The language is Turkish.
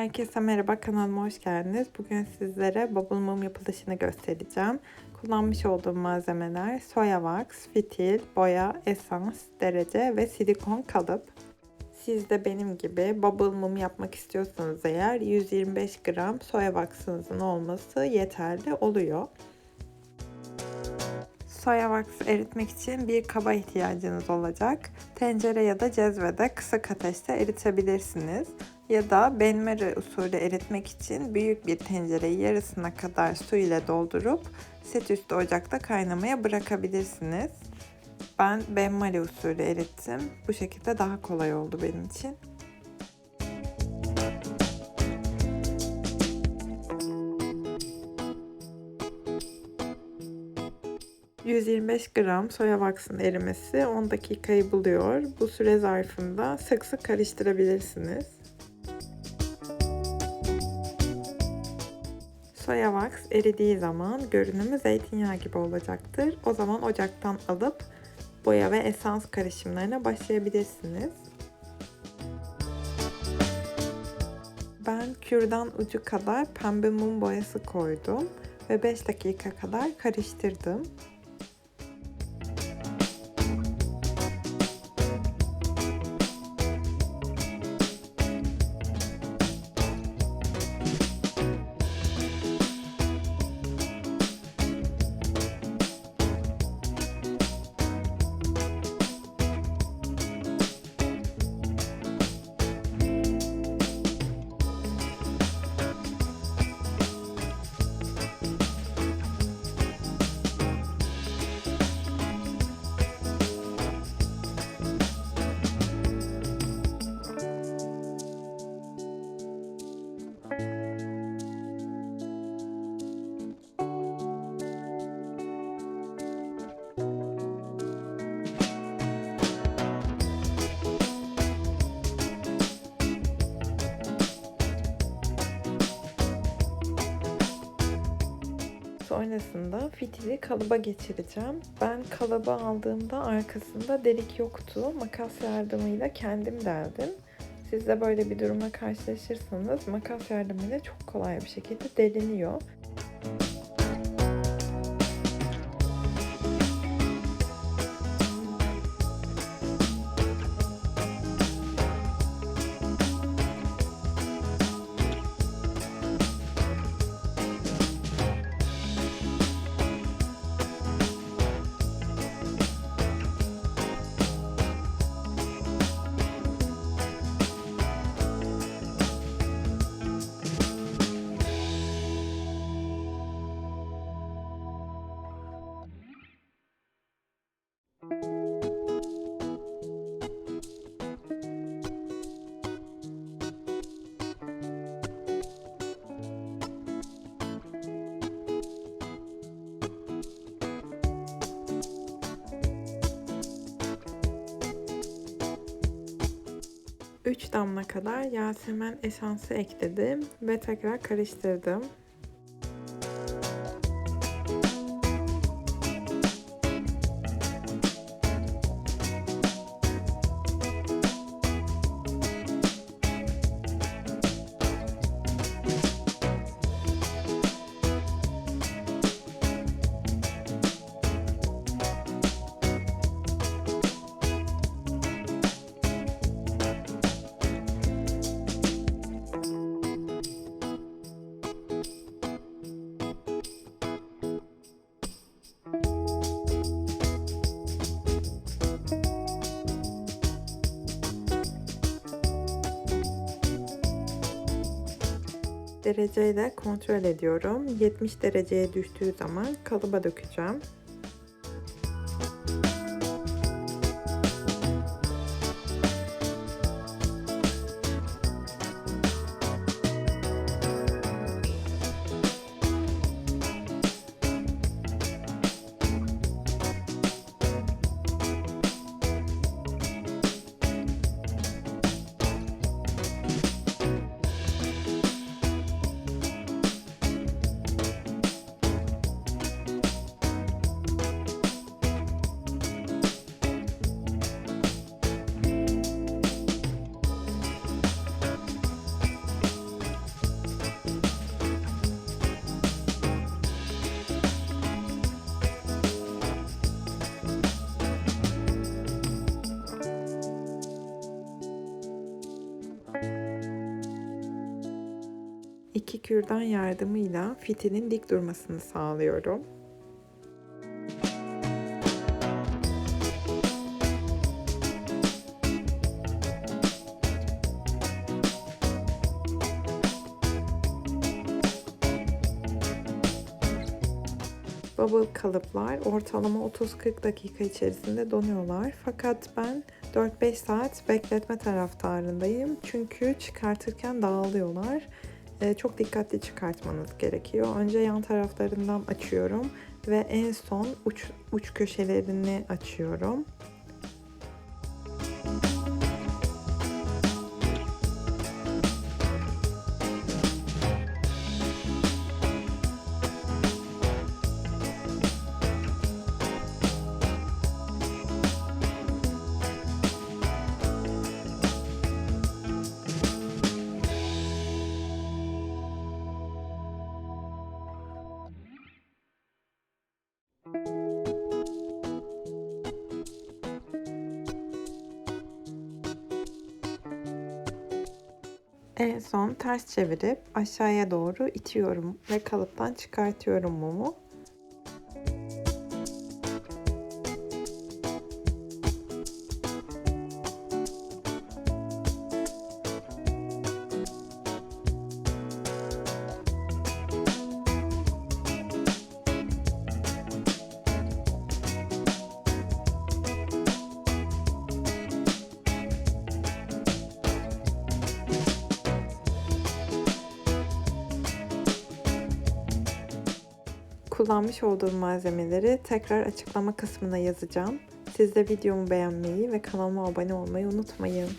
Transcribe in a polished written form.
Herkese merhaba, kanalıma hoş geldiniz. Bugün sizlere bubble mum yapılışını göstereceğim. Kullanmış olduğum malzemeler Soya wax, Fitil, Boya, Esans, Derece ve Silikon kalıp. Siz de benim gibi bubble mum yapmak istiyorsanız eğer 125 gram soya wax'ınızın olması yeterli oluyor. Soya wax'ı eritmek için bir kaba ihtiyacınız olacak. Tencere ya da cezvede kısık ateşte eritebilirsiniz. Ya da benimle usulü eritmek için büyük bir tencereyi yarısına kadar su ile doldurup set üstü ocakta kaynamaya bırakabilirsiniz. Ben benimle usulü erittim. Bu şekilde daha kolay oldu benim için. ...125 gram soya wax'ın erimesi 10 dakikayı buluyor. Bu süre zarfında sık sık karıştırabilirsiniz. Soya wax eridiği zaman görünümü zeytinyağı gibi olacaktır. O zaman ocaktan alıp boya ve esans karışımlarına başlayabilirsiniz. Ben kürdan ucu kadar pembe mum boyası koydum ve 5 dakika kadar karıştırdım. Sonrasında fitili kalıba geçireceğim. Ben kalıbı aldığımda arkasında delik yoktu. Makas yardımıyla kendim deldim. Siz de böyle bir durumla karşılaşırsanız makas yardımıyla çok kolay bir şekilde deliniyor. Üç damla kadar Yasemen esansı ekledim ve tekrar karıştırdım. Dereceyle kontrol ediyorum. 70 dereceye düştüğü zaman kalıba dökeceğim. İki kürdan yardımıyla fitilin dik durmasını sağlıyorum. Bubble kalıplar ortalama 30-40 dakika içerisinde donuyorlar. Fakat ben 4-5 saat bekletme taraftarındayım. Çünkü çıkartırken dağılıyorlar. Çok dikkatli çıkartmanız gerekiyor. Önce yan taraflarından açıyorum ve en son uç köşelerini açıyorum. En son ters çevirip aşağıya doğru itiyorum ve kalıptan çıkartıyorum mumu. Kullanmış olduğum malzemeleri tekrar açıklama kısmına yazacağım. Siz de videomu beğenmeyi ve kanalıma abone olmayı unutmayın.